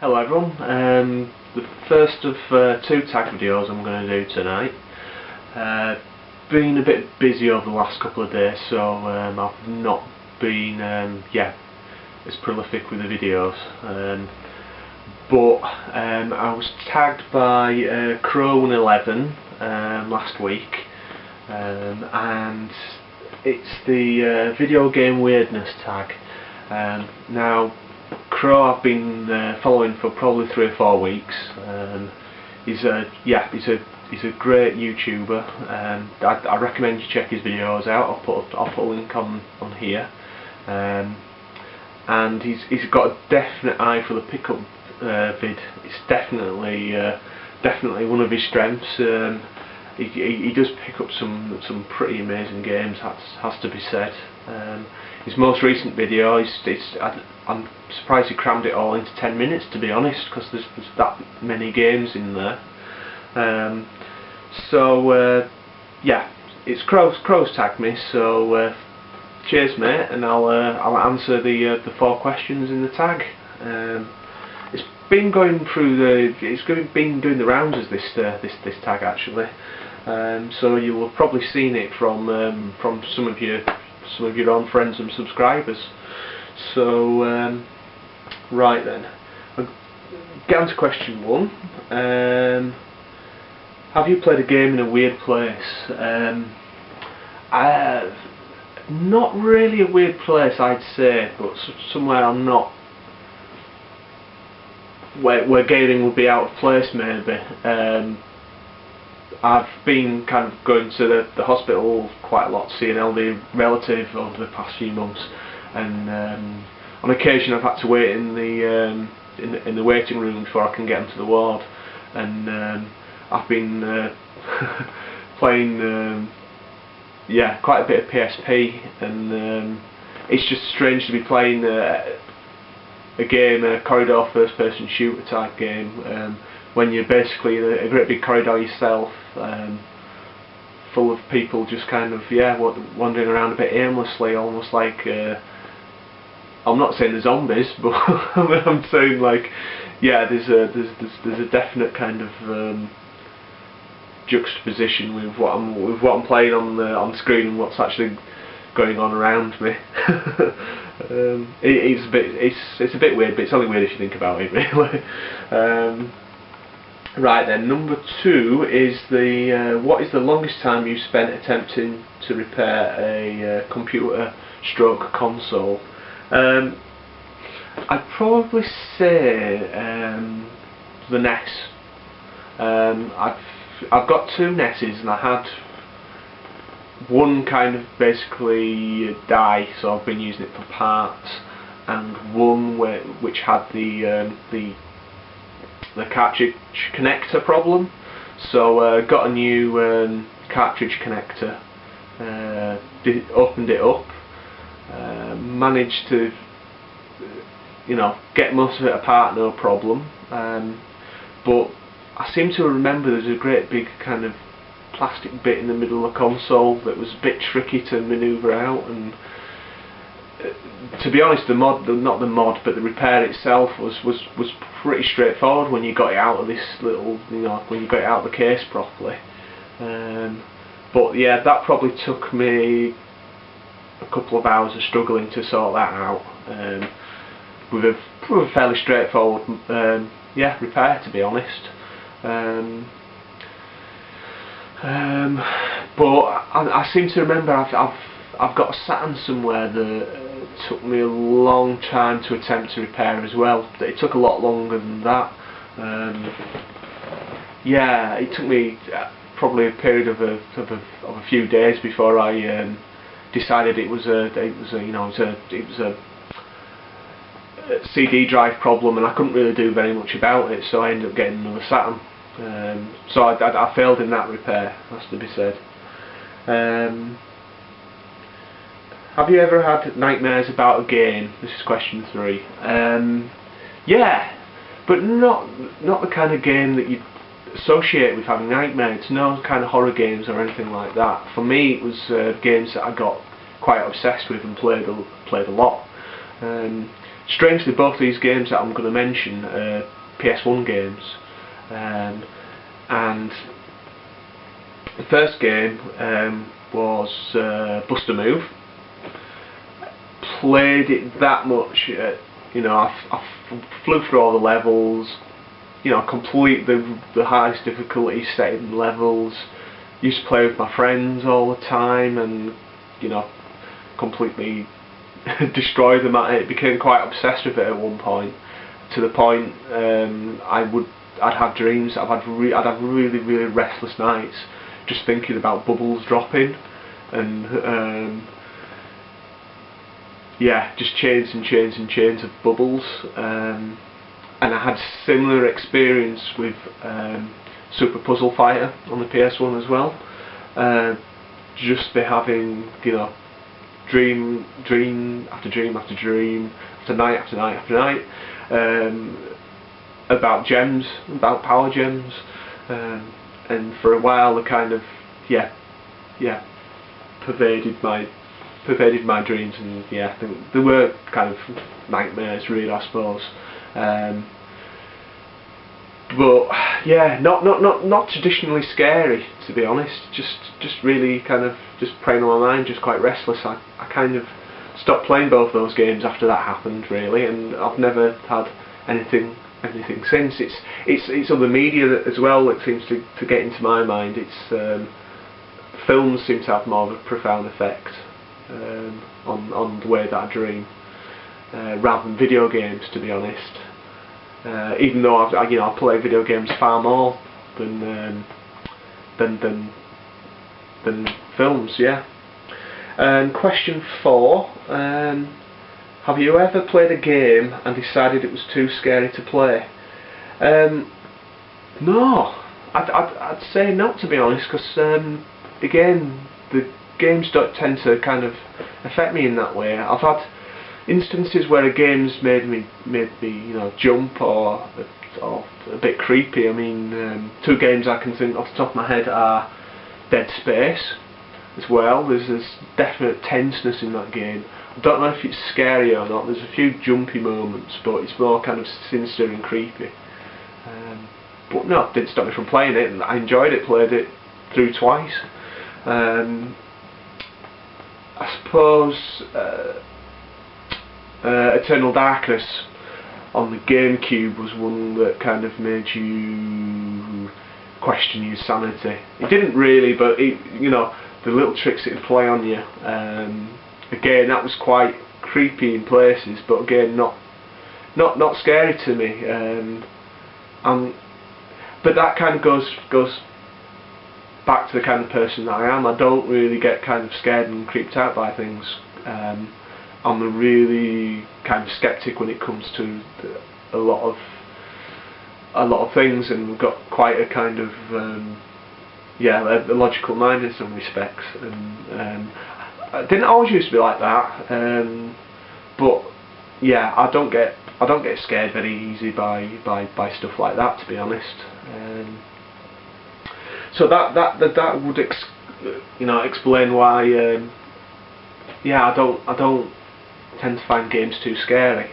Hello everyone, the first of two tag videos I'm going to do tonight. Been a bit busy over the last couple of days, so I've not been as prolific with the videos, but I was tagged by Croooow111 last week, and it's the video game Weirdness tag. Now Croooow I've been following for probably 3 or 4 weeks. He's a great YouTuber. I recommend you check his videos out. I'll put a link on here. And he's got a definite eye for the pickup vid. It's definitely one of his strengths. He does pick up some pretty amazing games, has to be said. His most recent video, I'm surprised he crammed it all into 10 minutes, to be honest, because there's that many games in there. Yeah, it's Crooow's tagged me, so cheers mate, and I'll answer the 4 questions in the tag. It's been doing the rounds as this tag actually. So you will have probably seen it from some of your own friends and subscribers. So right then, I'll get on to question 1. Have you played a game in a weird place? Not really a weird place, I'd say, but somewhere I'm not, where gaming would be out of place maybe. I've been kind of going to the hospital quite a lot to see an elderly relative over the past few months, and on occasion I've had to wait in the waiting room before I can get into the ward, and I've been playing quite a bit of PSP, and it's just strange to be playing a game, a corridor first-person shooter type game, when you're basically in a great big corridor yourself, full of people just kind of wandering around a bit aimlessly, almost like I'm not saying the zombies, but I'm saying like there's a definite kind of juxtaposition with what I'm playing on screen and what's actually going on around me. It's a bit weird, but it's only weird if you think about it, really. Right then, number 2 is what is the longest time you spent attempting to repair a computer stroke console? I'd probably say the NES. I've got 2 NESs, and I had one kind of basically die, so I've been using it for parts, and one which had the cartridge connector problem. So got a new cartridge connector, opened it up, managed to get most of it apart, no problem, but I seem to remember there's a great big kind of plastic bit in the middle of the console that was a bit tricky to manoeuvre out, and to be honest, the repair itself was pretty straightforward when you got it out of this little, when you got it out of the case properly. But yeah, that probably took me a couple of hours of struggling to sort that out, with a fairly straightforward repair, to be honest. But I seem to remember I've got a Saturn somewhere that took me a long time to attempt to repair as well. It took a lot longer than that. It took me probably a period of a few days before I decided it was a CD drive problem, and I couldn't really do very much about it, so I ended up getting another Saturn. So I failed in that repair, has to be said. Have you ever had nightmares about a game? This is question 3. Yeah, but not the kind of game that you associate with having nightmares. No kind of horror games or anything like that. For me, it was games that I got quite obsessed with and played a lot. strangely, both these games that I'm going to mention are PS1 games, and the first game was Bust a Move. Played it that much, you know, I flew through all the levels, you know, complete the highest difficulty setting levels. Used to play with my friends all the time, and you know, completely destroy them at it. Became quite obsessed with it at one point, to the point I'd have dreams. I'd have really restless nights just thinking about bubbles dropping, and yeah, just chains and chains and chains of bubbles. And I had similar experience with Super Puzzle Fighter on the PS1 as well. Just be having, you know, dream after dream after dream, after night after night after night, about gems, about power gems, and for a while the kind of pervaded my dreams, and yeah, they were kind of nightmares really, I suppose. But yeah, not traditionally scary, to be honest. Just really kind of just preying on my mind, just quite restless. I kind of stopped playing both those games after that happened, really, and I've never had anything since. It's other media that, as well, that seems to get into my mind. It's films seem to have more of a profound effect on the way that I dream, rather than video games, to be honest. Even though I play video games far more than films, yeah. Question 4: have you ever played a game and decided it was too scary to play? No, I'd say not, to be honest, because again, the games don't tend to kind of affect me in that way. I've had instances where a game's made me you know, jump or a bit creepy. I mean, 2 games I can think off the top of my head are Dead Space as well. There's this definite tenseness in that game. I don't know if it's scary or not. There's a few jumpy moments, but it's more kind of sinister and creepy. But no, it didn't stop me from playing it, and I enjoyed it. Played it through twice. I suppose Eternal Darkness on the GameCube was one that kind of made you question your sanity. It didn't really, but it, you know, the little tricks it would play on you. Again, that was quite creepy in places, but again, not scary to me. But that kind of goes back to the kind of person that I am. I don't really get kind of scared and creeped out by things. I'm a really kind of skeptic when it comes to a lot of things, and got quite a kind of a logical mind in some respects. And I didn't always used to be like that, but yeah, I don't get scared very easy by stuff like that, to be honest. So that would explain why I don't tend to find games too scary.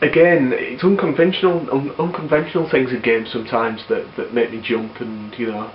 Again, it's unconventional things in games sometimes that make me jump, and you know,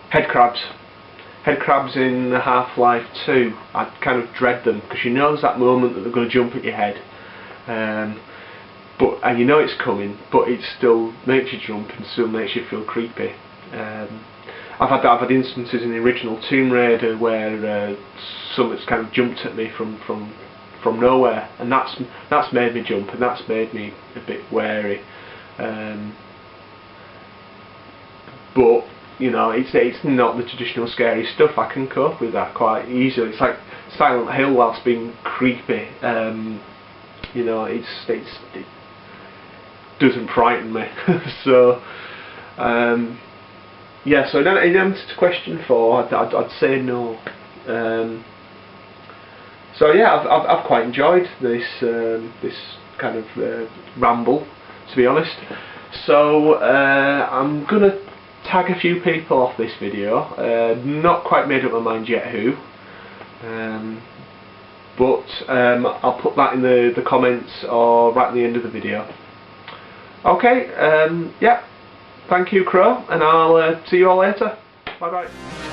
head crabs in Half-Life 2. I kind of dread them, because you know there's that moment that they're going to jump at your head, and you know it's coming, but it still makes you jump and still makes you feel creepy. I've had instances in the original Tomb Raider where something's kind of jumped at me from nowhere, and that's made me jump, and that's made me a bit wary. But you know, it's not the traditional scary stuff. I can cope with that quite easily. It's like Silent Hill whilst being creepy. You know, it doesn't frighten me. So yeah. So in answer to question 4, I'd say no. So yeah, I've quite enjoyed this kind of ramble, to be honest. So I'm gonna tag a few people off this video. Not quite made up my mind yet who. but I'll put that in the comments or right at the end of the video. Okay, yeah, thank you Croooow, and I'll see you all later. Bye bye.